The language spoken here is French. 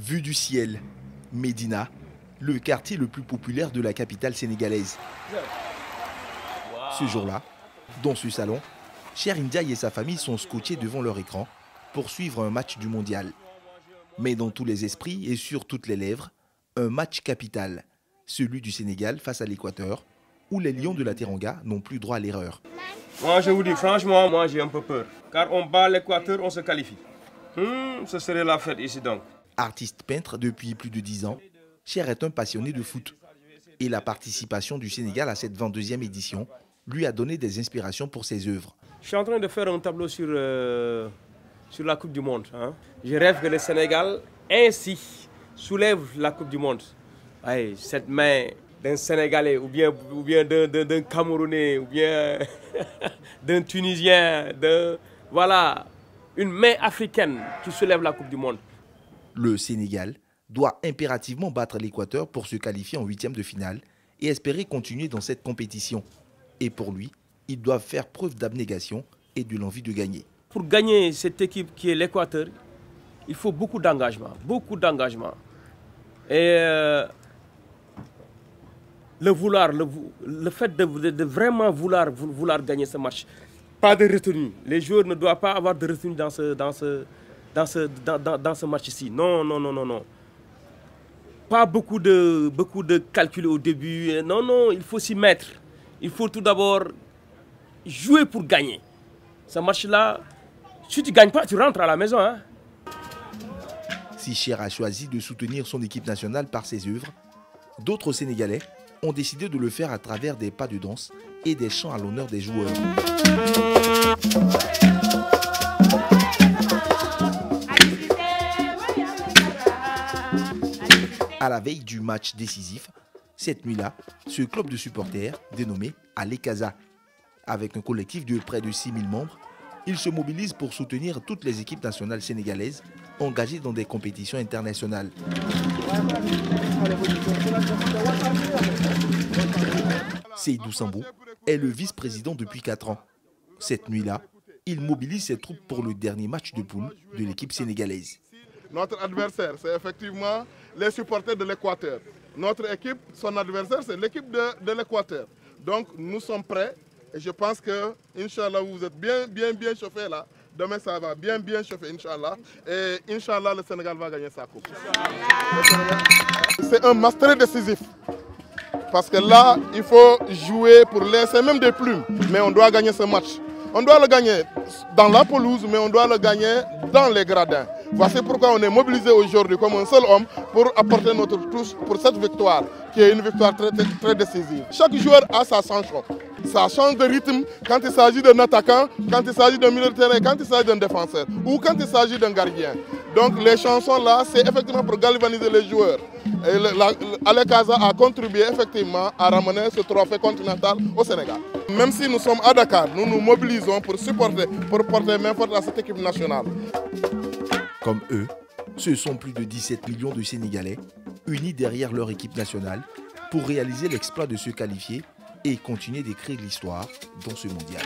Vue du ciel, Médina, le quartier le plus populaire de la capitale sénégalaise. Ce jour-là, dans ce salon, Cheikh Ndiaye et sa famille sont scotchés devant leur écran pour suivre un match du mondial. Mais dans tous les esprits et sur toutes les lèvres, un match capital, celui du Sénégal face à l'Équateur, où les Lions de la Teranga n'ont plus droit à l'erreur. Moi je vous dis franchement, moi j'ai un peu peur. Car on bat l'Équateur, on se qualifie. Ce serait la fête ici donc. Artiste peintre depuis plus de 10 ans, Cheikh est un passionné de foot. Et la participation du Sénégal à cette 22e édition lui a donné des inspirations pour ses œuvres. Je suis en train de faire un tableau sur la Coupe du Monde. Je rêve que le Sénégal ainsi soulève la Coupe du Monde. Ouais, cette main d'un Sénégalais ou bien d'un Camerounais ou bien d'un Tunisien, voilà, une main africaine qui soulève la Coupe du Monde. Le Sénégal doit impérativement battre l'Équateur pour se qualifier en 8e de finale et espérer continuer dans cette compétition. Et pour lui, ils doivent faire preuve d'abnégation et de l'envie de gagner. Pour gagner cette équipe qui est l'Équateur, il faut beaucoup d'engagement, Et le fait de vraiment vouloir gagner ce match. Pas de retenue. Les joueurs ne doivent pas avoir de retenue dans ce match-ci. Non. Pas beaucoup de calculs au début. Non, il faut s'y mettre. Il faut tout d'abord jouer pour gagner. Ce match-là, si tu ne gagnes pas, tu rentres à la maison. Si Cheikh a choisi de soutenir son équipe nationale par ses œuvres, d'autres Sénégalais ont décidé de le faire à travers des pas de danse et des chants à l'honneur des joueurs. À la veille du match décisif, cette nuit-là, ce club de supporters, dénommé Alekaza, avec un collectif de près de 6000 membres, il se mobilise pour soutenir toutes les équipes nationales sénégalaises engagées dans des compétitions internationales. Seydou Sambou est le vice-président depuis 4 ans. Cette nuit-là, il mobilise ses troupes pour le dernier match de poule de l'équipe sénégalaise. Notre adversaire, c'est effectivement les supporters de l'Équateur. Notre équipe, son adversaire, c'est l'équipe de l'Équateur. Donc nous sommes prêts et je pense que, Inch'Allah, vous êtes bien chauffés là. Demain, ça va bien chauffer, Inch'Allah. Et Inch'Allah, le Sénégal va gagner sa coupe. C'est un match très décisif. Parce que là, il faut jouer pour laisser même des plumes. Mais on doit gagner ce match. On doit le gagner dans la pelouse, mais on doit le gagner dans les gradins. Voici pourquoi on est mobilisé aujourd'hui comme un seul homme pour apporter notre touche pour cette victoire, qui est une victoire très décisive. Chaque joueur a sa chanson. Ça change de rythme quand il s'agit d'un attaquant, quand il s'agit d'un milieu de terrain, quand il s'agit d'un défenseur ou quand il s'agit d'un gardien. Donc les chansons là, c'est effectivement pour galvaniser les joueurs. Et Alekaza a contribué effectivement à ramener ce trophée continental au Sénégal. Même si nous sommes à Dakar, nous nous mobilisons pour supporter, pour porter main forte à cette équipe nationale. Comme eux, ce sont plus de 17 millions de Sénégalais unis derrière leur équipe nationale pour réaliser l'exploit de se qualifier et continuer d'écrire l'histoire dans ce mondial.